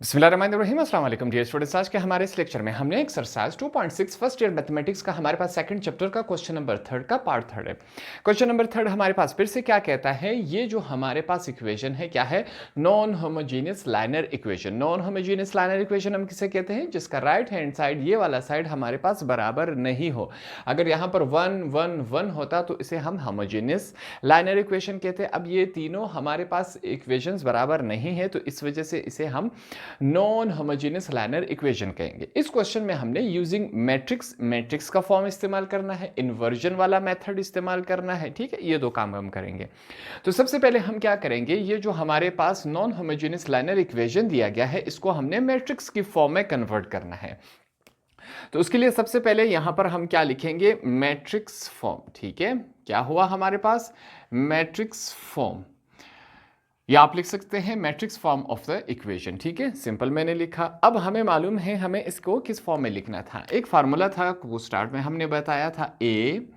बिस्मिल्लाहिर्रहमानिर्रहीम अस्सलाम वालेकुम डियर स्टूडेंट्स। आज के हमारे इस लेक्चर में हमने एक्सरसाइज 2.6 फर्स्ट ईयर मैथमेटिक्स का हमारे पास सेकंड चैप्टर का क्वेश्चन नंबर थर्ड का पार्ट थर्ड है। क्वेश्चन नंबर थर्ड हमारे पास फिर से क्या कहता है, ये जो हमारे पास इक्वेशन है क्या है, non homogeneous liner equation. Non homogeneous liner equation हम किसे कहते हैं, जिसका राइट हैंड साइड ये वाला साइड हमारे पास बराबर नहीं हो। अगर यहाँ पर 1 1 1 होता तो इसे हम होमोजेनियस लाइनर इक्वेशन कहते हैं। अब ये तीनों हमारे पास इक्वेशंस बराबर नहीं है तो इस वजह से इसे हम नॉन होमोजेनियस लाइनर इक्वेशन कहेंगे। इस क्वेश्चन में हमने यूजिंग मैट्रिक्स का फॉर्म इस्तेमाल करना है, इन्वर्जन वाला मेथड इस्तेमाल करना है। ठीक है, ये दो काम हम करेंगे। तो सबसे पहले हम क्या करेंगे, ये जो हमारे पास नॉन होमोजेनियस लाइनर इक्वेशन दिया गया है इसको हमने मैट्रिक्स की फॉर्म में कन्वर्ट करना है। तो उसके लिए सबसे पहले यहां पर हम क्या लिखेंगे, मैट्रिक्स फॉर्म। ठीक है, क्या हुआ हमारे पास, मैट्रिक्स फॉर्म, या आप लिख सकते हैं matrix form of the equation. ठीक है, सिंपल मैंने लिखा। अब हमें मालूम है हमें इसको किस फॉर्म में लिखना था। एक फार्मूला था वो स्टार्ट में हमने बताया था, A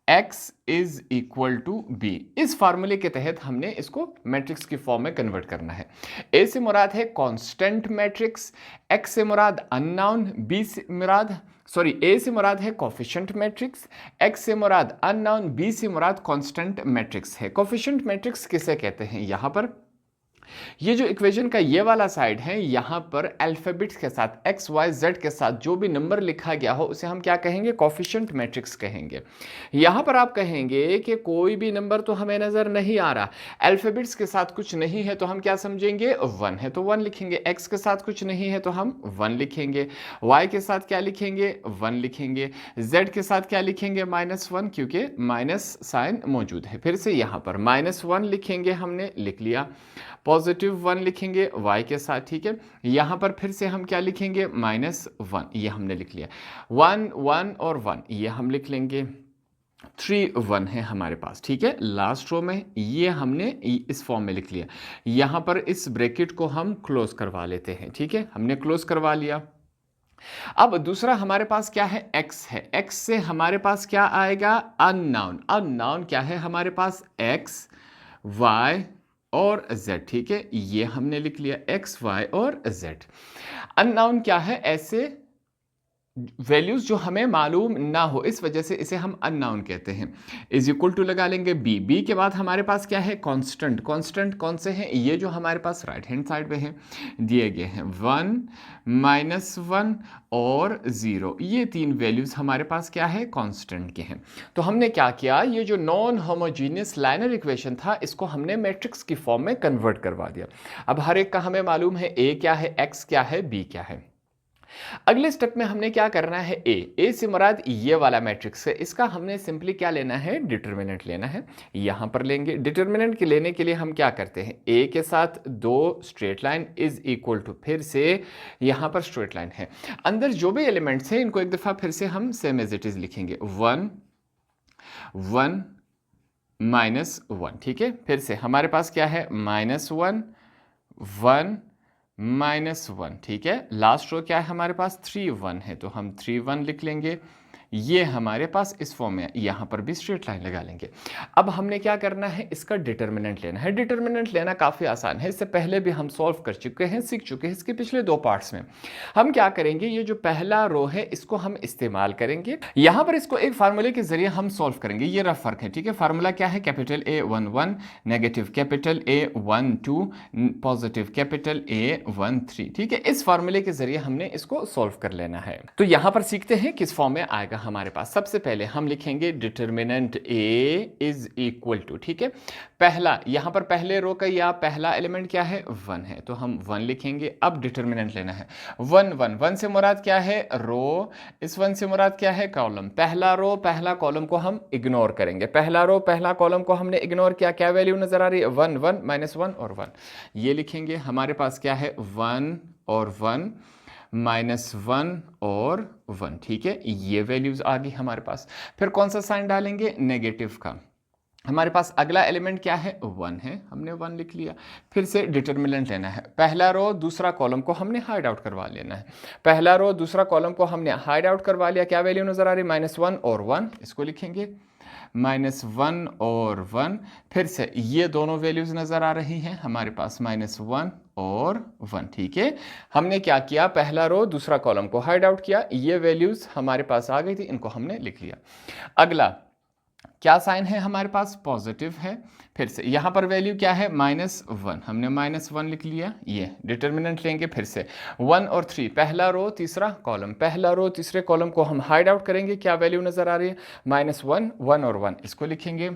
X is equal to B. इस फार्मूले के तहत हमने इसको मैट्रिक्स की फॉर्म में कन्वर्ट करना है। ए से मुराद है कांस्टेंट मैट्रिक्स, एक्स से मुराद अननोन, बी से मुराद ए से मुराद है कोफिशिएंट मैट्रिक्स, एक्स से मुराद अननोन, बी से मुराद कांस्टेंट मैट्रिक्स है। कोफिशिएंट मैट्रिक्स किसे कहते हैं, यहां पर ये जो इक्वेशन का ये वाला साइड है, यहां पर अल्फाबेट्स के साथ एक्स वाई जेड के साथ जो भी नंबर लिखा गया हो उसे हम क्या कहेंगे, कोफिशिएंट मैट्रिक्स कहेंगे। यहां पर आप कहेंगे कि कोई भी नंबर तो हमें नजर नहीं आ रहा, अल्फाबेट्स के साथ कुछ नहीं है तो हम क्या समझेंगे, 1 है तो 1 लिखेंगे। एक्स के साथ कुछ नहीं है तो हम 1 लिखेंगे। वाई के साथ क्या लिखेंगे, 1 लिखेंगे। जेड के साथ क्या लिखेंगे, -1, क्योंकि माइनस साइन मौजूद है। फिर से यहां पर -1 लिखेंगे, हमने लिख लिया। +1 लिखेंगे y के साथ। ठीक है, यहां पर फिर से हम क्या लिखेंगे, -1, ये हमने लिख लिया। 1 1 और 1 ये हम लिख लेंगे। 3 1 है हमारे पास। ठीक है, लास्ट रो में ये हमने इस फॉर्म में लिख लिया। यहां पर इस ब्रैकेट को हम क्लोज करवा लेते हैं। ठीक है, हमने क्लोज करवा लिया। अब दूसरा हमारे पास क्या है, x है। x से हमारे पास क्या आएगा, अननोन। अननोन क्या है हमारे पास, x y और z। ठीक है, ये हमने लिख लिया, x y और z। अननोन क्या है, ऐसे वैल्यूज जो हमें मालूम ना हो, इस वजह से इसे हम अननोन कहते हैं। इज इक्वल टू लगा लेंगे b। b के बाद हमारे पास क्या है, कांस्टेंट। कांस्टेंट कौन से हैं, ये जो हमारे पास राइट हैंड साइड पे हैं दिए गए हैं, 1 -1 और 0। ये तीन वैल्यूज हमारे पास क्या है, कांस्टेंट के हैं। तो हमने क्या किया, ये जो नॉन होमोजेनियस लाइनर इक्वेशन था इसको हमने मैट्रिक्स की फॉर्म में कन्वर्ट करवा दिया। अब हर एक का हमें मालूम है, a क्या है, x क्या है, b क्या है। अगले स्टेप में हमने क्या करना है, ए से मुराद ये वाला मैट्रिक्स है, इसका हमने सिंपली क्या लेना है, डिटर्मिनेंट लेना है। यहां पर लेंगे। डिटर्मिनेंट के लेने के लिए हम क्या करते हैं, ए के साथ 2 straight line is equal to, फिर से यहां पर स्ट्रेट लाइन है, अंदर जो भी एलिमेंट्स हैं इनको एक दफा फिर से हम सेम एज इट इज लिखेंगे, 1 1 -1। ठीक है, फिर से हमारे पास क्या है, -1 1 -1। ठीक है, लास्ट रो क्या है हमारे पास, 3 1 है तो हम 3 1 लिख लेंगे। ये हमारे पास इस फॉर्म में, यहां पर भी स्ट्रेट लाइन लगा लेंगे। अब हमने क्या करना है, इसका डिटर्मिनेंट लेना है। डिटर्मिनेंट लेना काफी आसान है, इससे पहले भी हम सॉल्व कर चुके हैं, सीख चुके हैं इसके पिछले 2 पार्ट्स में। हम क्या करेंगे, ये जो पहला रो है इसको हम इस्तेमाल करेंगे, यहां पर इसको एक फार्मूले के जरिए हम सॉल्व करेंगे। ये रफ फर्क है। ठीक है, फार्मूला क्या है, capital A 1 1, negative capital A 1 2, positive capital A 1 3। ठीक है, इस फार्मूले के जरिए हमने इसको सॉल्व कर लेना है। तो यहां पर सीखते हैं किस फॉर्म में आएगा हमारे पास। सबसे पहले हम लिखेंगे determinant A is equal to, ठीक है, पहला यहां पर पहले रो का या पहला एलिमेंट क्या है, 1 है तो हम 1 लिखेंगे। अब डिटर्मिनेंट लेना है, 1 1 1 से मुराद क्या है, रो, इस 1 से मुराद क्या है, कॉलम। पहला रो पहला कॉलम को हम इग्नोर करेंगे। पहला रो पहला कॉलम को हमने इग्नोर किया, क्या वैल्यू नजर आ रही है, 1 1 -1 और 1, ये लिखेंगे। हमारे पास क्या है, 1 और 1 -1 और 1। ठीक है, ये वैल्यूज आ गई हमारे पास। फिर कौन सा साइन डालेंगे, नेगेटिव का। हमारे पास अगला एलिमेंट क्या है, 1 है, हमने 1 लिख लिया। फिर से डिटर्मिनेंट लेना है, पहला रो दूसरा कॉलम को हमने हाइड आउट करवा लेना है। पहला रो दूसरा कॉलम को हमने हाइड आउट करवा लिया, क्या वैल्यू नजर आ रही है, -1 और 1, इसको लिखेंगे। -1 और 1, फिर से ये दोनों वैल्यूज नजर आ रही हैं हमारे पास, -1 और 1, ठीक है। हमने क्या किया, पहला रो दूसरा कॉलम को हाइड आउट किया, ये वैल्यूज हमारे पास आ गई थी, इनको हमने लिख लिया। अगला क्या साइन है हमारे पास, पॉजिटिव है। फिर से यहाँ पर वैल्यू क्या है, -1, हमने -1 लिख लिया। ये डिटर्मिनेंट लेंगे फिर से 1 और 3, पहला रो तीसरा कॉलम, पहला रो तीसरे कॉलम को हम हाइड आउट करेंगे। क्या वैल्यू नजर आ रही है, -1, 1 और 1, इसको लिखेंगे।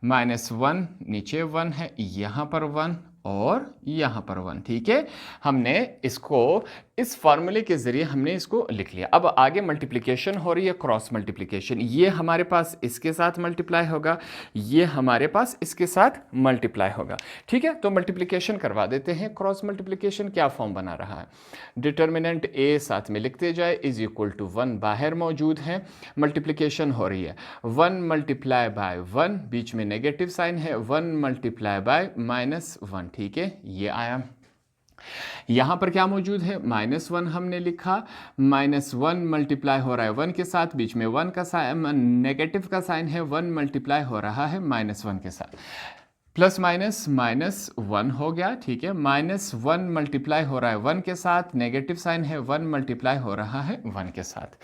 -1 नीचे 1 है, यहाँ पर 1 और यहाँ पर 1, ठीक है। हमने इसको इस फॉर्मूले के जरिए हमने इसको लिख लिया। अब आगे मल्टीप्लिकेशन हो रही है, क्रॉस मल्टीप्लिकेशन। ये हमारे पास इसके साथ मल्टीप्लाई होगा, ये हमारे पास इसके साथ मल्टीप्लाई होगा, ठीक है। तो मल्टीप्लिकेशन करवा देते हैं। क्रॉस मल्टीप्लिकेशन क्या फॉर्म बना रहा है, डिटर्मिनेंट ए साथ में लिखते जाए इज इक्वल टू 1 बाहर मौजूद है, मल्टीप्लिकेशन हो रही है 1 मल्टीप्लाई बाय 1, बीच में नेगेटिव साइन है, 1 मल्टीप्लाई बाय -1, ठीक है। ये आया। यहां पर क्या मौजूद है, -1 हमने लिखा, -1 मल्टीप्लाई हो रहा है 1 के साथ, बीच में 1 का साइन, नेगेटिव का साइन है, 1 मल्टीप्लाई हो रहा है -1 के साथ, प्लस माइनस -1 हो गया, ठीक है। -1 मल्टीप्लाई हो रहा है 1 के साथ, नेगेटिव साइन है, 1 मल्टीप्लाई हो रहा है 1 के साथ।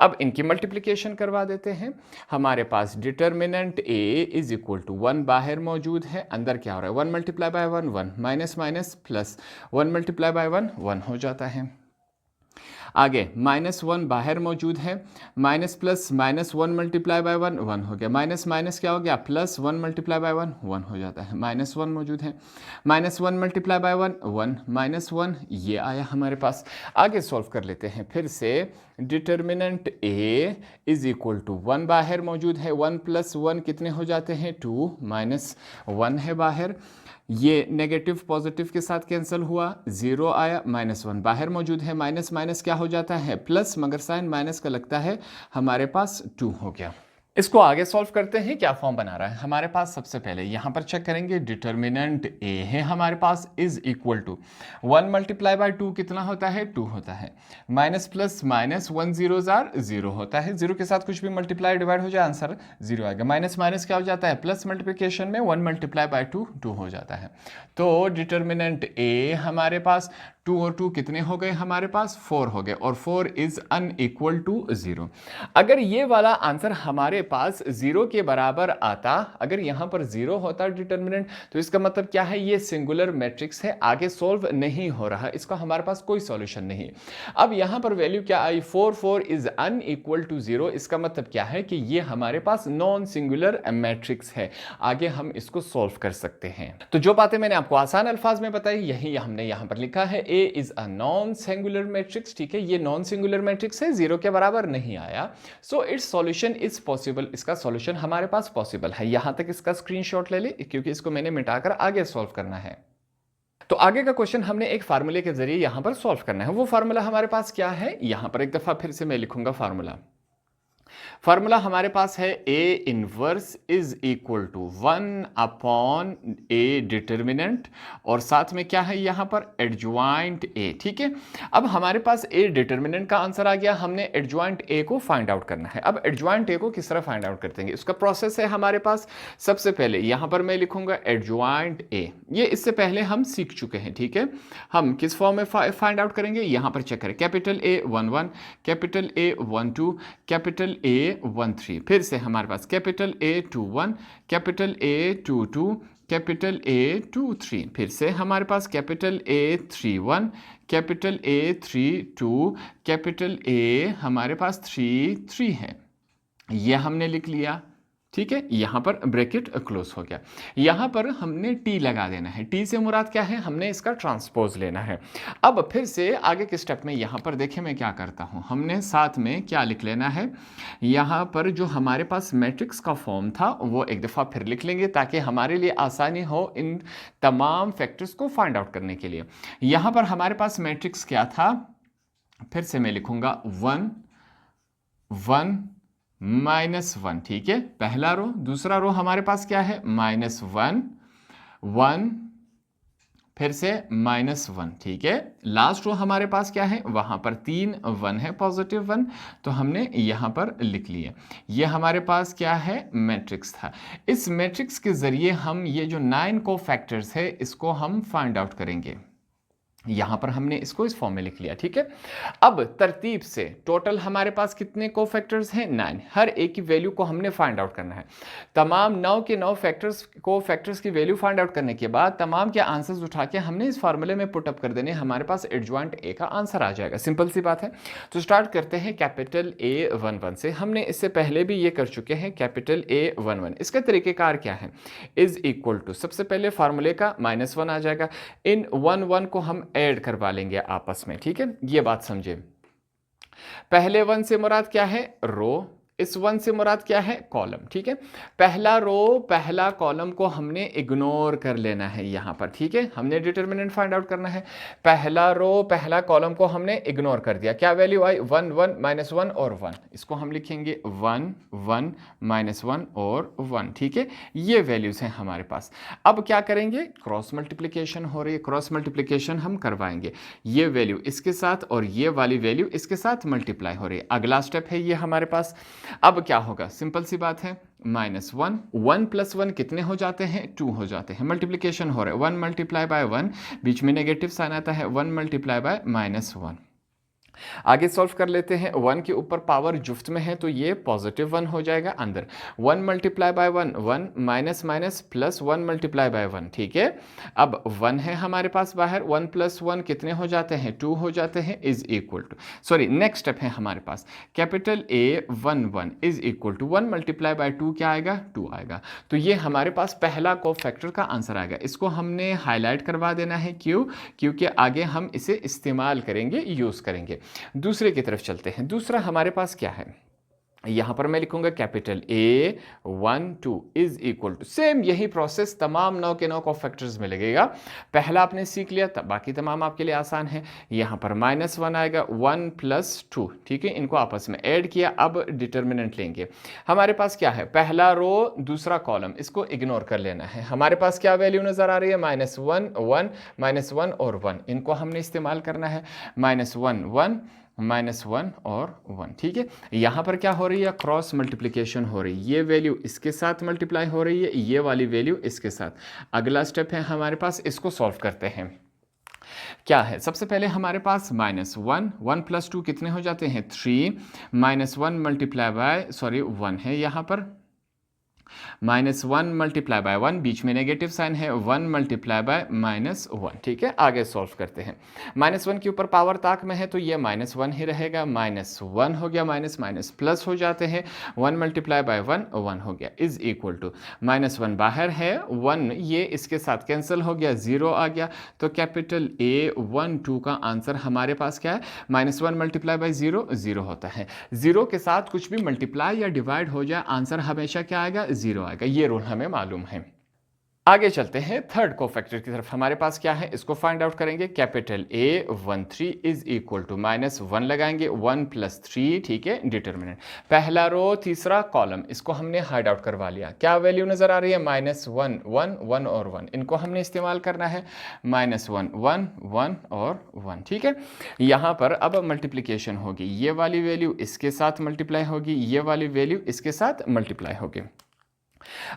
अब इनकी मल्टीप्लिकेशन करवा देते हैं। हमारे पास determinant a is equal to 1 बाहर मौजूद है, अंदर क्या हो रहा है, 1 multiply bye 1 1, minus minus plus, 1 multiply bye 1 1 हो जाता है। आगे -1 बाहर मौजूद है, माइनस प्लस -1 मल्टीप्लाई बाय 1 1 हो गया, माइनस माइनस क्या हो गया, +1 मल्टीप्लाई बाय 1 1 हो जाता है। -1 मौजूद है, -1 मल्टीप्लाई बाय 1 1, -1 ये आया हमारे पास। आगे सॉल्व कर लेते हैं फिर से। Determinant a is equal to 1 बाहर मौजूद है, 1 + 1 कितने हो जाते हैं, 2, -1 है बाहर, ये नेगेटिव पॉजिटिव के साथ कैंसिल हुआ, 0 आया, -1 बाहर मौजूद है, माइनस माइनस क्या हो जाता है, प्लस, मगर साइन माइनस का लगता है, हमारे पास 2 हो गया। इसको आगे सॉल्व करते हैं। क्या फॉर्म बना रहा है हमारे पास, सबसे पहले यहां पर चेक करेंगे। डिटर्मिनेंट a है हमारे पास is equal to 1 multiply by 2 कितना होता है, 2 होता है, माइनस प्लस माइनस 1 0 0 होता है, 0 के साथ कुछ भी मल्टीप्लाई डिवाइड हो जाए आंसर 0 आएगा, माइनस माइनस क्या हो जाता है, प्लस मल्टीप्लिकेशन में 1 मल्टीप्लाई बाय 2 2 हो जाता है। तो डिटर्मिनेंट a हमारे पास 2 और 2 कितने हो गए हमारे पास, 4 हो गए, और 4 इज अनइक्वल टू 0। अगर ये वाला आंसर हमारे पास 0 के बराबर आता, अगर यहां पर 0 होता डिटर्मिनेंट, तो इसका मतलब क्या है, ये सिंगुलर मैट्रिक्स है, आगे सॉल्व नहीं हो रहा, इसका हमारे पास कोई सॉल्यूशन नहीं। अब यहां पर वैल्यू क्या आई, 4 4 इज अनइक्वल टू 0, इसका मतलब क्या है कि ये हमारे पास नॉन सिंगुलर मैट्रिक्स है, आगे हम इसको सॉल्व कर सकते हैं। तो जो बातें मैंने आपको आसान अल्फाज में बताई, यही हमने यहां पर लिखा है, A is a non singular matrix, ठीक है। ये नॉन सिंगुलर मैट्रिक्स है, 0 के बराबर नहीं आया, so it's solution is possible, इसका सॉल्यूशन हमारे पास पॉसिबल है। यहां तक इसका स्क्रीनशॉट ले ले, क्योंकि इसको मैंने मिटाकर आगे सॉल्व करना है। तो आगे का क्वेश्चन हमने एक फार्मूले के जरिए यहां पर सॉल्व करना है। वो फार्मूला हमारे पास क्या है, यहां पर एक दफा फिर से मैं लिखूंगा फार्मूला हमारे पास है A inverse is equal to 1 upon A determinant, और साथ में क्या है यहां पर, एडजॉइंट A, ठीक है। अब हमारे पास A डिटर्मिनेंट का आंसर आ गया, हमने एडजॉइंट A को फाइंड आउट करना है। अब एडजॉइंट A को किस तरह फाइंड आउट करते हैं, इसका प्रोसेस है हमारे पास। सबसे पहले यहां पर मैं लिखूंगा एडजॉइंट A, ये इससे पहले हम सीख चुके हैं, ठीक है। हम किस फॉर्म में फाइंड आउट करेंगे, यहां पर चेक करें, capital A 1 1, capital A 1 2, capital A 1 3, फिर से हमारे पास capital A 2 1, capital A 2 2, capital A 2 3, फिर से हमारे पास capital A 3 1, capital A 3 2, capital A हमारे पास 3 3 है, यह हमने लिख लिया, ठीक है। यहां पर ब्रैकेट क्लोज हो गया, यहां पर हमने टी लगा देना है, टी से मुराद क्या है, हमने इसका ट्रांसपोज लेना है। अब फिर से आगे के स्टेप में यहां पर देखिए मैं क्या करता हूं, हमने साथ में क्या लिख लेना है, यहां पर जो हमारे पास मैट्रिक्स का फॉर्म था वो एक दफा फिर लिख लेंगे, ताकि हमारे लिए आसानी हो इन तमाम फैक्टर्स को फाइंड आउट करने के लिए। यहां पर हमारे पास मैट्रिक्स क्या था, फिर से मैं लिखूंगा 1 1 -1, ठीक है, पहला रो। दूसरा रो हमारे पास क्या है, -1 1, फिर से -1, ठीक है। लास्ट रो हमारे पास क्या है, वहां पर 3 1 है, पॉजिटिव 1, तो हमने यहां पर लिख लिए। ये हमारे पास क्या है, मैट्रिक्स था। इस मैट्रिक्स के जरिए हम ये जो 9 को फैक्टर्स है इसको हम फाइंड आउट करेंगे। यहां पर हमने इसको इस फॉर्म में लिख लिया, ठीक है। अब तरतीब से टोटल हमारे पास कितने कोफैक्टर्स हैं? 9। हर एक की वैल्यू को हमने फाइंड आउट करना है। तमाम 9 के 9 फैक्टर्स की वैल्यू फाइंड आउट करने के बाद तमाम के आंसर्स उठा के हमने इस फार्मूले में पुट अप कर देने, हमारे पास एडजॉइंट ए का आंसर आ जाएगा। सिंपल सी बात है। तो स्टार्ट करते हैं कैपिटल A11 से। हमने इससे पहले भी ये कर चुके हैं कैपिटल A11। इसका तरीकेकार क्या है? इज इक्वल टू, सबसे पहले फार्मूले का -1 आ जाएगा, इन 1 को हम ऐड करवा लेंगे आपस में, ठीक है। ये बात समझे। पहले 1 से मुराद क्या है? रो। इस 1 से मुराद क्या है? कॉलम, ठीक है। पहला रो पहला कॉलम को हमने इग्नोर कर लेना है यहां पर, ठीक है। हमने डिटर्मिनेंट फाइंड आउट करना है। पहला रो पहला कॉलम को हमने इग्नोर कर दिया। क्या वैल्यू आई? 1 1 -1 और 1। इसको हम लिखेंगे 1 1 -1 और 1, ठीक है। ये वैल्यूज हैं हमारे पास। अब क्या करेंगे? क्रॉस मल्टीप्लीकेशन हो रही है, क्रॉस मल्टीप्लीकेशन हम करवाएंगे। ये वैल्यू इसके साथ और ये वाली वैल्यू इसके साथ मल्टीप्लाई हो रही है। अगला स्टेप है ये हमारे पास। अब क्या होगा? सिंपल सी बात है, -1 1 + 1 कितने हो जाते हैं? 2 हो जाते हैं। मल्टीप्लीकेशन हो रहा है, 1 × 1, बीच में नेगेटिव साइन आता है, 1 × -1। आगे सॉल्व कर लेते हैं। 1 के ऊपर पावर जुफ्त में है तो ये +1 हो जाएगा अंदर। 1 × 1 1 माइनस प्लस 1 × 1, ठीक है। अब 1 है हमारे पास बाहर, 1 + 1 कितने हो जाते हैं? 2 हो जाते हैं। Is equal to, sorry next step है हमारे पास, capital A11 is equal to 1 × 2 क्या आएगा? 2 आएगा। तो ये हमारे पास पहला कोफैक्टर का आंसर आएगा। इसको हमने हाईलाइट करवा देना है। क्यों? क्योंकि आगे हम इसे इस्तेमाल करेंगे, यूज करेंगे। दूसरे की तरफ चलते हैं। दूसरा हमारे पास क्या है? यहां पर मैं लिखूंगा capital A12 is equal to, same यही प्रोसेस तमाम 9 के 9 कोफैक्टर्स में लगेगा। पहला आपने सीख लिया, तब बाकी तमाम आपके लिए आसान है। यहां पर -1 आएगा, 1 + 2, ठीक है। इनको आपस में ऐड किया। अब डिटर्मिनेंट लेंगे। हमारे पास क्या है? पहला रो दूसरा कॉलम, इसको इग्नोर कर लेना है। हमारे पास क्या वैल्यू नजर आ रही है? -1 1 -1 और 1। इनको हमने इस्तेमाल करना है। -1 1 -1 और 1, ठीक है। यहां पर क्या हो रही है? क्रॉस मल्टीप्लिकेशन हो रही है। ये वैल्यू इसके साथ मल्टीप्लाई हो रही है, ये वाली वैल्यू इसके साथ। अगला स्टेप है हमारे पास, इसको सॉल्व करते हैं। क्या है? सबसे पहले हमारे पास -1 1 + 2 कितने हो जाते हैं? 3 -1 1 है यहां पर, -1 × 1, बीच में नेगेटिव साइन है, 1 × -1, ठीक है। आगे सॉल्व करते हैं। -1 के ऊपर पावर ताक में है तो ये -1 ही रहेगा। -1 हो गया, माइनस प्लस हो जाते हैं, 1 × 1 1 हो गया, इज इक्वल टू -1 बाहर है, 1 ये इसके साथ कैंसिल हो गया, 0 आ गया। तो कैपिटल A12 का आंसर हमारे पास क्या है? -1 × 0 0 होता है। 0 के साथ कुछ भी मल्टीप्लाई या डिवाइड हो जाए, आंसर हमेशा क्या आएगा? 0 आएगा। ये रूल हमें मालूम है। आगे चलते हैं थर्ड कोफैक्टर की तरफ। हमारे पास क्या है? इसको फाइंड आउट करेंगे। Capital A13 is equal to -1 लगाएंगे, 1 + 3, ठीक है। डिटर्मिनेंट पहला रो तीसरा कॉलम, इसको हमने हाइड आउट करवा लिया। क्या वैल्यू नजर आ रही है? -1 1 1 और 1। इनको हमने इस्तेमाल करना है। -1 1 1 और 1, ठीक है। यहां पर अब मल्टीप्लीकेशन होगी। ये वाली वैल्यू इसके साथ मल्टीप्लाई होगी, ये वाली वैल्यू इसके साथ मल्टीप्लाई होगी।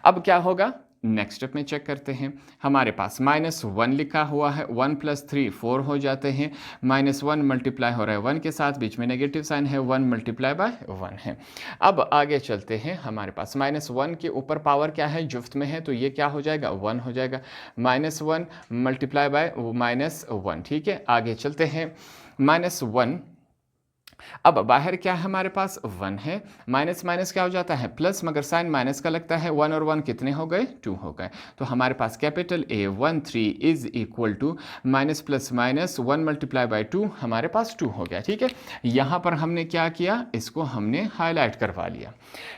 अब क्या होगा? नेक्स्ट स्टेप में चेक करते हैं। हमारे पास -1 लिखा हुआ है, 1 + 3 4 हो जाते हैं। -1 मल्टीप्लाई हो रहा है 1 के साथ, बीच में नेगेटिव साइन है, 1 × 1 है। अब आगे चलते हैं। हमारे पास -1 के ऊपर पावर क्या है? जुफ्त में है, तो ये क्या हो जाएगा? 1 हो जाएगा। -1 × -1, ठीक है। आगे चलते हैं। -1, अब बाहर क्या है हमारे पास? 1 है। माइनस माइनस क्या हो जाता है? प्लस, मगर साइन माइनस का लगता है। 1 और 1 कितने हो गए? 2 हो गए। तो हमारे पास capital A13 is equal to -1 × 2, हमारे पास 2 हो गया, ठीक है। यहां पर हमने क्या किया? इसको हमने हाईलाइट करवा लिया।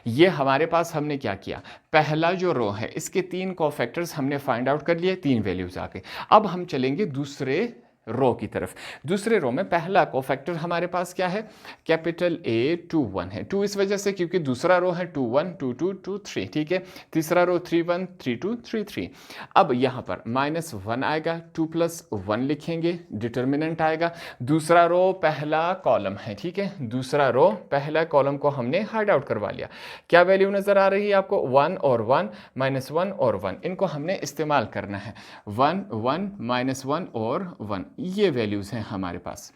ये हमारे पास हमने क्या किया? पहला जो रो है इसके 3 कोफैक्टर्स हमने फाइंड आउट कर लिए, 3 वैल्यूज आ गए। अब हम चलेंगे दूसरे रो की तरफ। दूसरे रो में पहला कोफैक्टर हमारे पास क्या है? कैपिटल A21 है। 2 इस वजह से क्योंकि दूसरा रो है 2 1 2 2 2 3, ठीक है। तीसरा रो 3 1 3 2 3 3। अब यहां पर -1 आएगा, 2 + 1 लिखेंगे, डिटर्मिनेंट आएगा। दूसरा रो पहला कॉलम है, ठीक है। दूसरा रो पहला कॉलम को हमने हाइड आउट करवा लिया। क्या वैल्यू नजर आ रही है आपको? 1 और 1, -1 और 1। इनको हमने इस्तेमाल करना है। 1 1 -1 और 1। ये वैल्यूज़ हैं हमारे पास।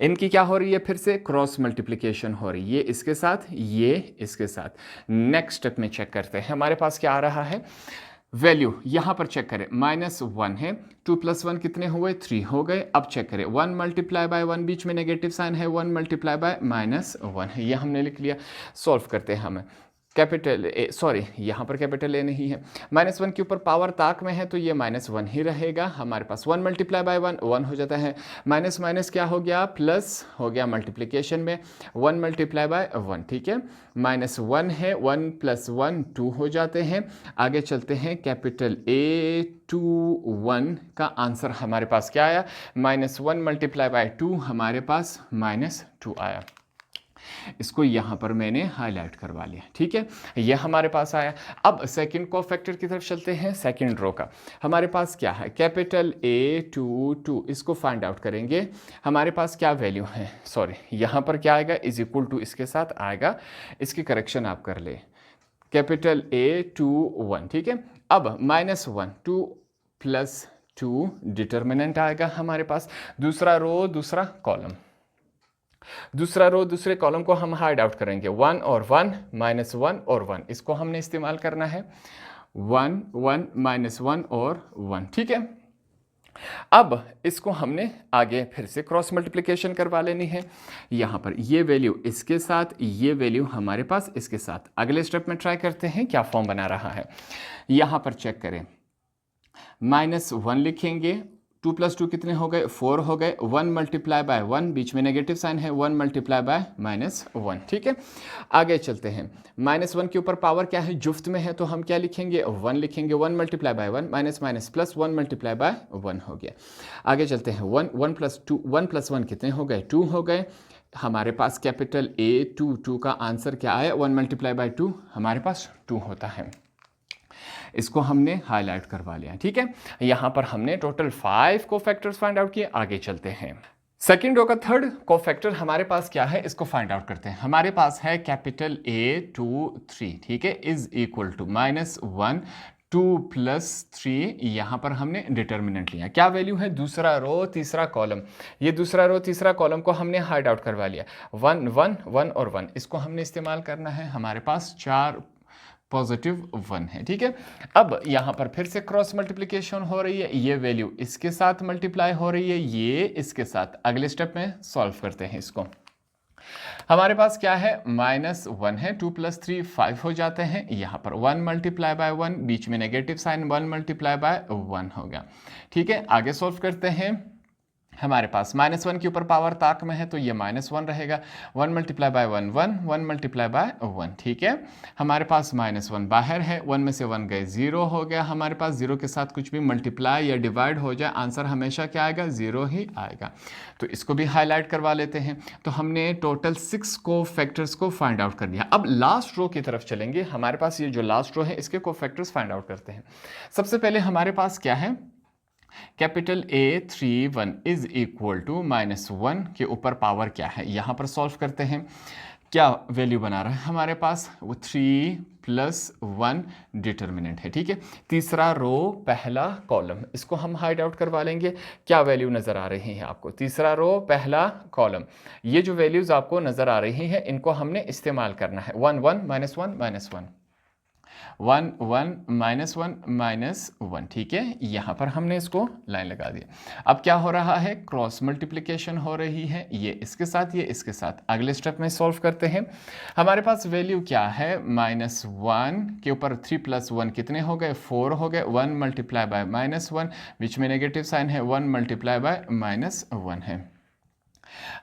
इनकी क्या हो रही है, फिर से क्रॉस मल्टीप्लिकेशन हो रही है, ये इसके साथ, ये इसके साथ। नेक्स्ट स्टेप में चेक करते हैं हमारे पास क्या आ रहा है। वैल्यू यहां पर चेक करें, -1 है, 2 + 1 कितने हुए, 3 हो गए। अब चेक करें, 1 × 1, बीच में नेगेटिव साइन है, 1 × -1 है, ये हमने लिख लिया। सॉल्व करते हैं हम, कैपिटल ए, सॉरी यहाँ पर कैपिटल ए नहीं है, -1 के ऊपर पावर ताक में है तो ये -1 ही रहेगा हमारे पास। 1 × 1 1 हो जाता है, माइनस माइनस क्या हो गया, प्लस हो गया मल्टीप्लिकेशन में, 1 × 1, ठीक है। -1 है, 1 + 1 2 हो जाते हैं। आगे चलते हैं, कैपिटल ए 2 1 का आंसर हमारे पास क्या आया, -1 × 2 हमारे पास -2 आया। इसको यहाँ पर मैंने हाईलाइट करवा लिया, ठीक है, ये हमारे पास आया। अब सेकंड कोफैक्टर की तरफ चलते हैं। सेकंड रो का हमारे पास क्या है, कैपिटल A2 इसको फाइंड आउट करेंगे। हमारे पास क्या वैल्यू है, सॉरी यहाँ पर क्या आएगा, = इसके साथ आएगा, इसकी करेक्शन आप कर ले, कैपिटल A2 1, ठीक है। अब -1 2 + 2 डिटर्मिनेंट आएगा हमारे पास। दूसरा रो दूसरा कॉलम, दूसरा रो दूसरे कॉलम को हम हाइड आउट करेंगे, 1 और 1 -1 और 1, इसको हमने इस्तेमाल करना है, 1 1 -1 और 1, ठीक है। अब इसको हमने आगे फिर से क्रॉस मल्टीप्लिकेशन करवा लेनी है। यहाँ पर ये वैल्यू इसके साथ, ये वैल्यू हमारे पास इसके साथ। अगले स्टेप में ट्राई करते हैं क्या फॉर्म बना रहा है। यहाँ पर चेक करें, -1 लिखेंगे, 2 + 2 कितने हो गए, 4 हो गए, 1 × 1, बीच में नेगेटिव साइन है, 1 × -1, ठीक है। आगे चलते हैं, -1 के ऊपर पावर क्या है, जुफ्त में है, तो हम क्या लिखेंगे, 1 लिखेंगे, 1 × 1, माइनस माइनस प्लस, 1 × 1 हो गया। आगे चलते हैं, 1 + 1 कितने हो गए, 2 हो गए। हमारे पास कैपिटल A2 का आंसर क्या आया, 1 × 2 हमारे पास 2 होता है। इसको हमने हाईलाइट करवा लिया, ठीक है। यहां पर हमने टोटल 5 कोफैक्टर्स फाइंड आउट किए। आगे चलते हैं, सेकंड रो का थर्ड कोफैक्टर हमारे पास क्या है, इसको फाइंड आउट करते हैं। हमारे पास है कैपिटल A23, ठीक है, = -1 2 + 3, यहां पर हमने डिटर्मिनेंट लिया। क्या वैल्यू है, दूसरा रो तीसरा कॉलम, ये दूसरा रो तीसरा कॉलम को हमने हाइड आउट करवा लिया, 1 1 1 और 1, इसको हमने इस्तेमाल करना है। हमारे पास 4 +1 है, ठीक है। अब यहाँ पर फिर से क्रॉस मल्टीप्लिकेशन हो रही है, ये वैल्यू इसके साथ मल्टीप्लाई हो रही है, ये इसके साथ। अगले स्टेप में सॉल्व करते हैं इसको। हमारे पास क्या है, -1 है, 2 + 3 5 हो जाते हैं। यहाँ पर 1 × 1, बीच में नेगेटिव साइन, 1 × 1 हो गया, ठीक है। आगे सॉल्व करते हैं। हमारे पास -1 के ऊपर पावर ताक में है तो ये -1 रहेगा, 1 × 1 1 1 × 1, ठीक है। हमारे पास -1 बाहर है, 1 में से 1 गए, 0 हो गया हमारे पास। 0 के साथ कुछ भी मल्टीप्लाई या डिवाइड हो जाए, आंसर हमेशा क्या आएगा, 0 ही आएगा। तो इसको भी हाईलाइट करवा लेते हैं। तो हमने टोटल 6 कोफैक्टर्स को फाइंड आउट कर दिया। अब लास्ट रो की तरफ चलेंगे। हमारे पास ये जो लास्ट रो है, इसके कोफैक्टर्स फाइंड आउट करते हैं। सबसे पहले हमारे पास क्या है, कैपिटल A31 = -1 के ऊपर पावर क्या है, यहाँ पर सॉल्व करते हैं। क्या वैल्यू बना रहा है हमारे पास, वो 3 + 1 डिटर्मिनेंट है, ठीक है। तीसरा रो पहला कॉलम, इसको हम हाइड आउट करवा लेंगे। क्या वैल्यू नज़र आ रही है आपको, तीसरा रो पहला कॉलम, ये जो वैल्यूज़ आपको नज़र आ रही हैं, इनको हमने इस्तेमाल करना है। 1 1 -1 -1 1 1 -1 -1, ठीक है। यहाँ पर हमने इसको लाइन लगा दिया। अब क्या हो रहा है, क्रॉस मल्टीप्लिकेशन हो रही है, ये इसके साथ, ये इसके साथ। अगले स्टेप में सॉल्व करते हैं। हमारे पास वैल्यू क्या है, -1 के ऊपर 3 + 1 कितने हो गए, 4 हो गए, 1 × -1, बीच में नेगेटिव साइन है, 1 × -1 है।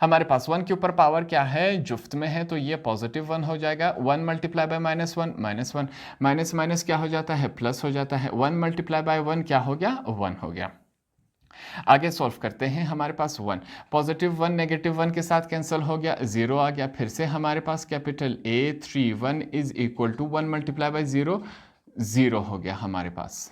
हमारे पास 1 के ऊपर पावर क्या है, जुफ्त में है, तो ये +1 हो जाएगा। 1 × -1 -1, माइनस माइनस क्या हो जाता है, प्लस हो जाता है। 1 × 1 क्या हो गया, 1 हो गया। आगे सॉल्व करते हैं। हमारे पास 1 +1 -1 के साथ कैंसिल हो गया, 0 आ गया। फिर से हमारे पास कैपिटल A31 = 1 × 0, 0 हो गया हमारे पास।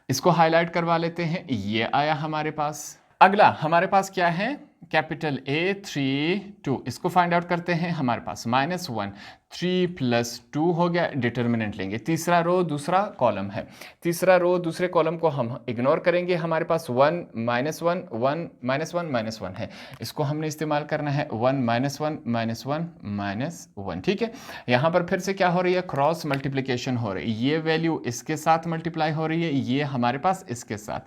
इसको हाईलाइट करवा लेते हैं, ये आया हमारे पास। अगला हमारे पास क्या है, कैपिटल ए 3 2, इसको फाइंड आउट करते हैं। हमारे पास -1 3 + 2 हो गया। डिटर्मिनेंट लेंगे, तीसरा रो दूसरा कॉलम है, तीसरा रो दूसरे कॉलम को हम इग्नोर करेंगे। हमारे पास 1 -1 1 -1 -1 है, इसको हमने इस्तेमाल करना है 1 -1 -1 -1। ठीक है, यहाँ पर फिर से क्या हो रही है, क्रॉस मल्टीप्लिकेशन हो रही है। ये वैल्यू इसके साथ मल्टीप्लाई हो रही है, ये हमारे पास इसके साथ।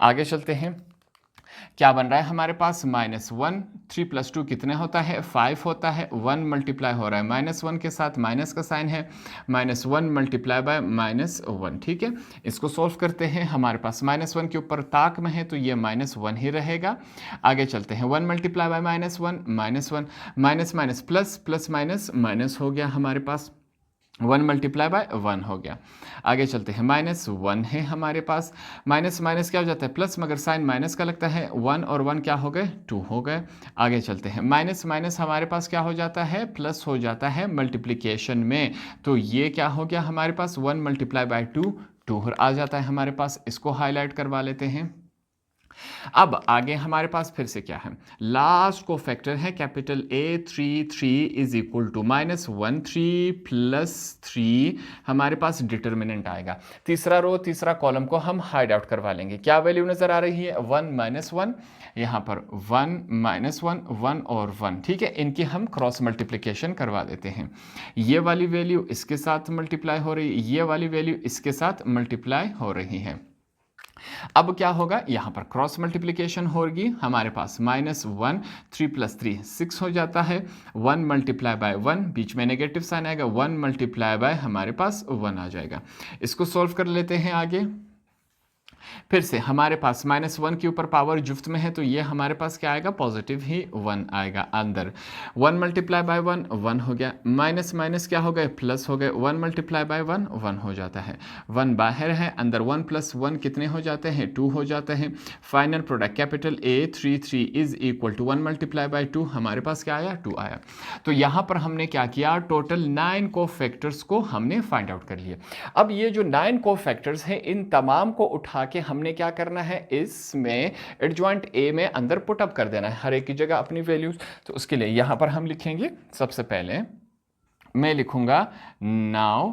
आगे चलते हैं, क्या बन रहा है हमारे पास -1 3 + 2 कितने होता है, 5 होता है। 1 मल्टीप्लाई हो रहा है -1 के साथ, माइनस का साइन है, -1 मल्टीप्लाई बाय -1। ठीक है, इसको सॉल्व करते हैं। हमारे पास -1 के ऊपर ताक में है तो ये -1 ही रहेगा। आगे चलते हैं, 1 multiply bye -1 -1, minus minus plus, plus minus minus हो गया हमारे पास, 1 मल्टीप्लाई बाय 1 हो गया। आगे चलते हैं, -1 है हमारे पास, माइनस माइनस क्या हो जाता है प्लस, मगर साइन माइनस का लगता है। 1 और 1 क्या हो गए, 2 हो गए। आगे चलते हैं, माइनस माइनस हमारे पास क्या हो जाता है, प्लस हो जाता है मल्टीप्लिकेशन में। तो ये क्या हो गया हमारे पास, 1 मल्टीप्लाई बाय 2 2 आ जाता है हमारे पास। इसको हाईलाइट करवा लेते हैं। अब आगे हमारे पास फिर से क्या है, लास्ट को फैक्टर है capital A 3 3 is equal to -1 3 + 3। हमारे पास डिटर्मिनेंट आएगा, तीसरा रो तीसरा कॉलम को हम हाइड आउट करवा लेंगे। क्या वैल्यू नजर आ रही है, 1 -1, यहाँ पर 1 -1 1 और 1। ठीक है, इनकी हम क्रॉस मल्टीप्लिकेशन करवा देते हैं। ये वाली वैल्यू इसके साथ मल्टीप्लाई हो रही है, ये वाली वैल्यू इसके साथ मल्टीप्लाई हो रही है। अब क्या होगा, यहां पर क्रॉस मल्टीप्लिकेशन होगी। हमारे पास -1 3 + 3 6 हो जाता है। 1 मल्टीप्लाई बाय 1, बीच में नेगेटिव साइन आएगा, 1 मल्टीप्लाई बाय हमारे पास 1 आ जाएगा। इसको सॉल्व कर लेते हैं आगे। फिर से हमारे पास -1 के ऊपर पावर जुफ्त में है तो ये हमारे पास क्या आएगा, पॉजिटिव ही 1 आएगा अंदर। 1 मल्टीप्लाई बाय 1 1 हो गया, माइनस माइनस क्या हो गए, प्लस हो गए। 1 मल्टीप्लाई बाय 1 1 हो जाता है, 1 बाहर है, अंदर 1 + 1 कितने हो जाते हैं, 2 हो जाते हैं। Final product capital A 3 3 is equal to 1 multiply by 2, हमारे पास क्या आया, 2 आया। तो यहाँ पर हमने क्या किया, टोटल 9 कोफैक्टर्स को हमने फाइंड आउट कर लिया। अब ये जो 9 कोफैक्टर्स हैं, इन तमाम को उठा के हमने क्या करना है, इसमें एडजॉइंट ए में अंदर पुट अप कर देना है, हर एक की जगह अपनी वैल्यूज। तो उसके लिए यहां पर हम लिखेंगे, सबसे पहले मैं लिखूंगा नाउ।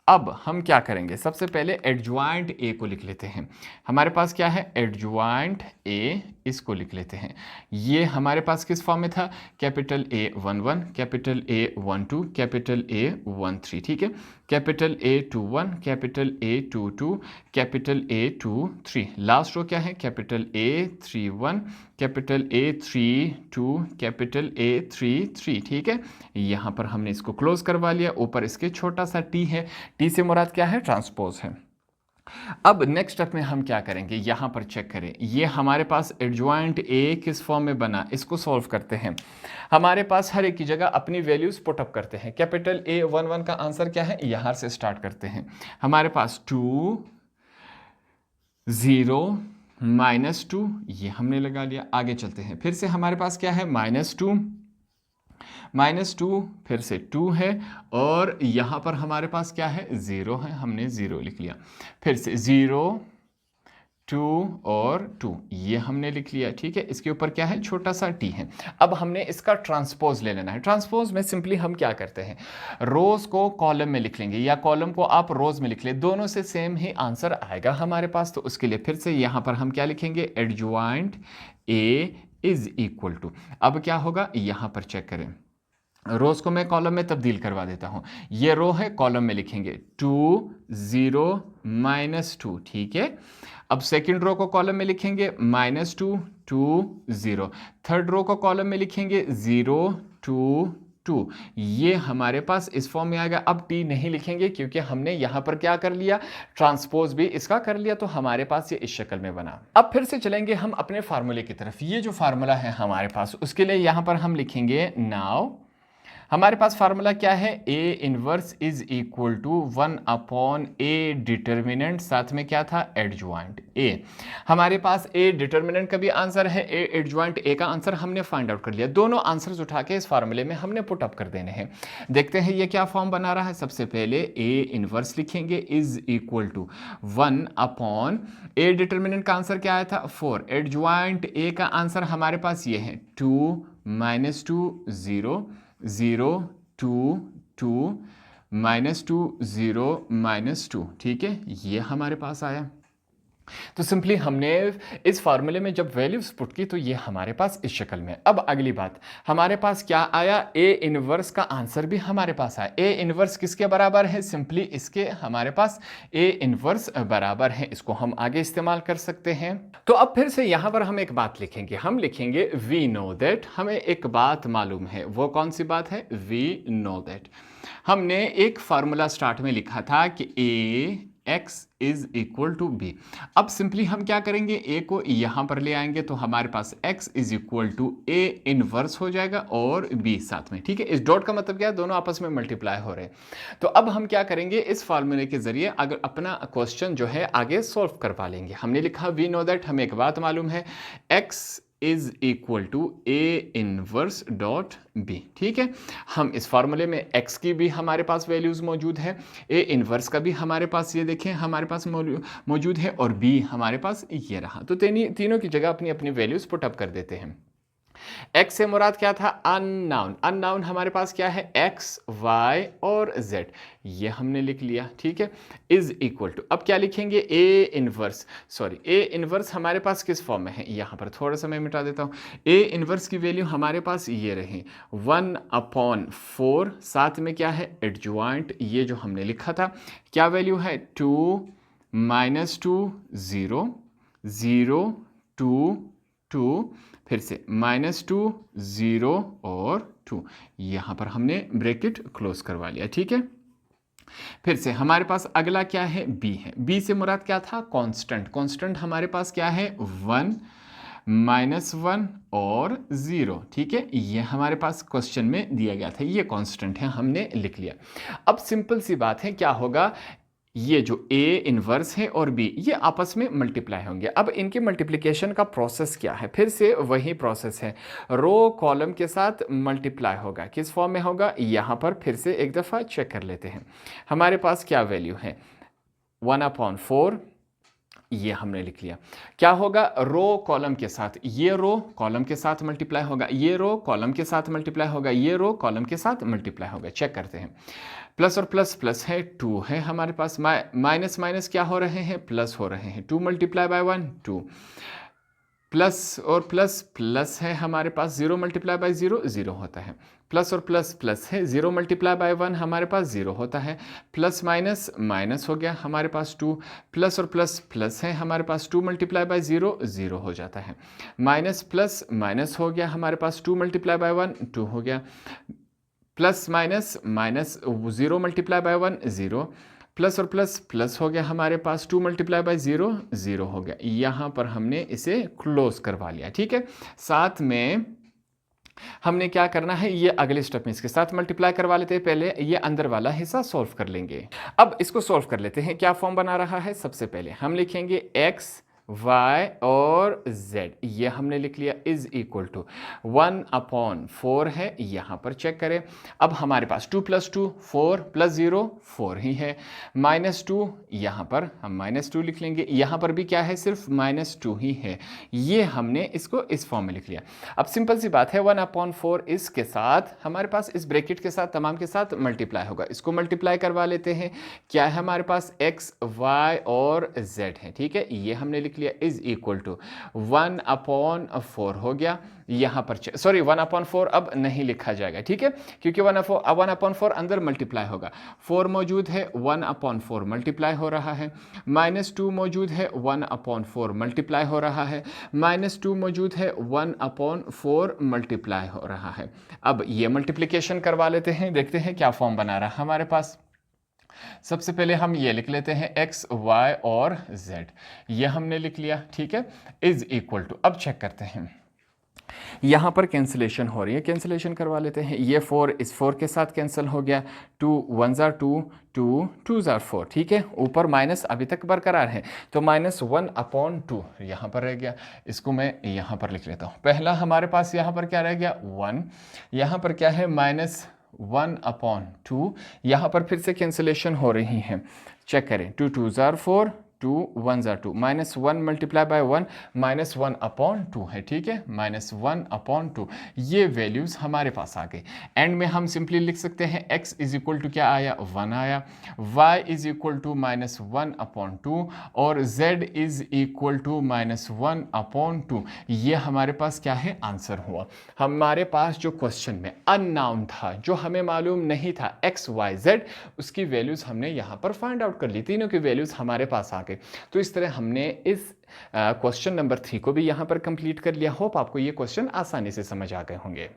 अब हम क्या करेंगे, सबसे पहले एडजॉइंट ए को लिख लेते हैं। हमारे पास क्या है, एडजॉइंट ए, इसको लिख लेते हैं। ये हमारे पास किस फॉर्म में था, capital A 1 1, capital A 1 2, capital A 1 3। ठीक है, capital A 2 1, capital A 2 2, capital A 2 3। Last row क्या है, capital A 3 1, capital A 3 2, capital A 3 3। ठीक है, यहाँ पर हमने इसको क्लोज करवा लिया। ऊपर इसके छोटा सा टी है, टी से मुराद क्या है, ट्रांसपोज है। अब नेक्स्ट स्टेप में हम क्या करेंगे, यहां पर चेक करें, ये हमारे पास एडजॉइंट ए किस फॉर्म में बना, इसको सॉल्व करते हैं। हमारे पास हर एक की जगह अपनी वैल्यूज पुट अप करते हैं। कैपिटल A 1 1 का आंसर क्या है, यहां से स्टार्ट करते हैं। हमारे पास 2 0 -2, ये हमने लगा लिया। आगे चलते हैं, फिर से हमारे पास क्या है, -2, फिर से 2 है, और यहाँ पर हमारे पास क्या है, 0 है, हमने 0 लिख लिया। फिर से 0 2 और 2, ये हमने लिख लिया। ठीक है, इसके ऊपर क्या है, छोटा सा टी है। अब हमने इसका ट्रांसपोज ले लेना है। ट्रांसपोज में सिंपली हम क्या करते हैं, रोज को कॉलम में लिख लेंगे या कॉलम को आप रोज में लिख ले, दोनों से सेम ही आंसर आएगा हमारे पास। तो उसके लिए फिर से यहाँ पर हम क्या लिखेंगे, adjoint A is equal to, अब क्या होगा, यहाँ पर चेक करें, रोज को मैं कॉलम में तब्दील करवा देता हूं। ये रो है, कॉलम में लिखेंगे 2 0 -2। ठीक है, अब सेकंड रो को कॉलम में लिखेंगे -2 2 0, थर्ड रो को कॉलम में लिखेंगे 0 2 2। ये हमारे पास इस फॉर्म में आएगा। अब टी नहीं लिखेंगे क्योंकि हमने यहां पर क्या कर लिया, ट्रांसपोज भी इसका कर लिया, तो हमारे पास ये इस शक्ल में बना। अब फिर से चलेंगे हम अपने फार्मूले की तरफ। ये जो फार्मूला है हमारे पास, उसके लिए यहां पर हम लिखेंगे नाउ। हमारे पास फार्मूला क्या है, A inverse is equal to 1/a determinant, साथ में क्या था, एडजॉइंट ए। हमारे पास ए डिटर्मिनेंट का भी आंसर है, ए एडजॉइंट ए का आंसर हमने फाइंड आउट कर लिया। दोनों आंसर्स उठा के इस फार्मूले में हमने पुट अप कर देने हैं। देखते हैं ये क्या फॉर्म बना रहा है। सबसे पहले ए इनवर्स लिखेंगे is equal to 1 A determinant का आंसर क्या आया था, 4। एडजॉइंट ए का आंसर हमारे पास ये है 2 -2 0 0 2 2 -2 0 -2, ठीक है, ये हमारे पास आया। तो सिंपली हमने इस फार्मूले में जब वैल्यूज पुट की तो ये हमारे पास इस शक्ल में। अब अगली बात, हमारे पास क्या आया, ए इनवर्स का आंसर भी हमारे पास आया। ए इनवर्स किसके बराबर है, सिंपली इसके हमारे पास ए इनवर्स बराबर है। इसको हम आगे इस्तेमाल कर सकते हैं। तो अब फिर से यहां पर हम एक बात लिखेंगे, हम लिखेंगे वी नो दैट। हमें एक बात मालूम है, वो कौन सी बात है, वी नो दैट। हमने एक फार्मूला स्टार्ट में लिखा था कि A x is equal to B. अब सिंपली हम क्या करेंगे, a को यहां पर ले आएंगे तो हमारे पास x is equal to a inverse हो जाएगा और b साथ में, ठीक है। इस डॉट का मतलब क्या है, दोनों आपस में मल्टीप्लाई हो रहे हैं। तो अब हम क्या करेंगे, इस फार्मूले के जरिए अगर अपना क्वेश्चन जो है आगे सॉल्व करवा लेंगे। हमने लिखा वी नो दैट, हमें एक बात मालूम है, x is equal to A inverse dot B, ठीक है। हम इस फार्मूले में x की भी हमारे पास वैल्यूज मौजूद है, ए इनवर्स का भी हमारे पास ये देखें हमारे पास मौजूद है, और b हमारे पास ये रहा। तो तीनों की जगह अपनी अपनी वैल्यूज पुट अप कर देते हैं। x से मुराद क्या था, अननाउन। अननाउन हमारे पास क्या है, x y और z, ये हमने लिख लिया, ठीक है। इज इक्वल टू, अब क्या लिखेंगे, A inverse, sorry A inverse हमारे पास किस फॉर्म में है, यहां पर थोड़ा सा मैं मिटा देता हूं। ए इनवर्स की वैल्यू हमारे पास ये रही 1/4, साथ में क्या है, एडजॉइंट, ये जो हमने लिखा था क्या वैल्यू है, 2 -2 0 0 2 2, फिर से -2 0 और 2, यहां पर हमने ब्रैकेट क्लोज करवा लिया, ठीक है। फिर से हमारे पास अगला क्या है, b है। b से मुराद क्या था, कांस्टेंट। कांस्टेंट हमारे पास क्या है, 1 -1 और 0, ठीक है। ये हमारे पास क्वेश्चन में दिया गया था, ये कांस्टेंट है, हमने लिख लिया। अब सिंपल सी बात है, क्या होगा, ये जो a इनवर्स है और b ये आपस में मल्टीप्लाई होंगे। अब इनके मल्टीप्लिकेशन का प्रोसेस क्या है, फिर से वही प्रोसेस है, रो कॉलम के साथ मल्टीप्लाई होगा। किस फॉर्म में होगा, यहाँ पर फिर से एक दफ़ा चेक कर लेते हैं। हमारे पास क्या वैल्यू है, 1/4, ये हमने लिख लिया। क्या होगा, रो कॉलम के साथ, ये रो कॉलम के साथ मल्टीप्लाई होगा, ये रो कॉलम के साथ मल्टीप्लाई होगा, ये रो कॉलम के साथ मल्टीप्लाई होगा। चेक करते हैं, प्लस और प्लस प्लस है, 2 है हमारे पास, माइनस माइनस क्या हो रहे हैं, प्लस हो रहे हैं, 2 × 1 2, प्लस और प्लस प्लस है हमारे पास, 0 × 0 0 होता है, प्लस और प्लस प्लस है, 0 × 1 हमारे पास 0 होता है, प्लस माइनस माइनस हो गया हमारे पास 2, प्लस और प्लस प्लस है हमारे पास, 2 × 0 0 हो जाता है, माइनस प्लस माइनस हो गया हमारे पास, 2 × 1 2 हो गया, प्लस माइनस माइनस, 0 × 1 0, प्लस और प्लस प्लस हो गया हमारे पास, 2 × 0 0 हो गया। यहाँ पर हमने इसे क्लोज करवा लिया, ठीक है। साथ में हमने क्या करना है, ये अगले स्टेप में इसके साथ मल्टीप्लाई करवा लेते हैं। पहले ये अंदर वाला हिस्सा सॉल्व कर लेंगे। अब इसको सॉल्व कर लेते हैं। क्या फॉर्म बना रहा है, सबसे पहले हम लिखेंगे x y और z, ये हमने लिख लिया, इज इक्वल टू 1/4 है, यहाँ पर चेक करें। अब हमारे पास 2 + 2 4 + 0 4 ही है, -2 यहाँ पर हम -2 लिख लेंगे, यहाँ पर भी क्या है, सिर्फ -2 ही है, ये हमने इसको इस फॉर्म में लिख लिया। अब सिंपल सी बात है, 1/4 इसके साथ हमारे पास इस ब्रैकेट के साथ तमाम के साथ मल्टीप्लाई होगा, इसको मल्टीप्लाई करवा लेते हैं। क्या है हमारे पास, x y और z है, ठीक है, ये हमने लिख लिया, इज इक्वल टू 1/4 हो गया। यहाँ पर सॉरी 1/4 अब नहीं लिखा जाएगा, ठीक है, क्योंकि 1/4 अंदर मल्टीप्लाई होगा, 4 मौजूद है, 1/4 मल्टीप्लाई हो रहा है, -2 मौजूद है, 1/4 मल्टीप्लाई हो रहा है, -2 मौजूद है, 1/4 मल्टीप्लाई हो रहा है। अब ये मल्टीप्लिकेशन करवा लेते हैं, देखते हैं क्या फॉर्म बना रहा है हमारे पास। सबसे पहले हम ये लिख लेते हैं x y और z, ये हमने लिख लिया, ठीक है, इज इक्वल टू, अब चेक करते हैं, यहाँ पर कैंसिलेशन हो रही है, कैंसिलेशन करवा लेते हैं। ये 4 इस 4 के साथ कैंसिल हो गया, 2 1 ज़ार 2, 2 2 ज़ार 4, ठीक है। ऊपर माइनस अभी तक बरकरार है, तो -1/2 यहाँ पर रह गया। इसको मैं यहाँ पर लिख लेता हूँ। पहला हमारे पास यहाँ पर क्या रह गया 1, यहाँ पर क्या है -1/2, यहाँ पर फिर से कैंसिलेशन हो रही है, चेक करें। 2 2 ज़ार 4, 2 1 ज़ार 2, -1 मल्टीप्लाई बाय 1 -1/2 है, ठीक है। -1/2 ये वैल्यूज़ हमारे पास आ गई। एंड में हम सिंपली लिख सकते हैं x इज इक्वल टू क्या आया 1 आया, y इज इक्वल टू -1/2 और z इज इक्वल टू -1/2। ये हमारे पास क्या है आंसर हुआ। हमारे पास जो क्वेश्चन में अननाउन था, जो हमें मालूम नहीं था x y z, उसकी वैल्यूज़ हमने यहाँ पर फाइंड आउट कर ली, तीनों की वैल्यूज़ हमारे पास आ गई। तो इस तरह हमने इस क्वेश्चन नंबर 3 को भी यहाँ पर कंप्लीट कर लिया। होप आपको ये क्वेश्चन आसानी से समझ आ गए होंगे।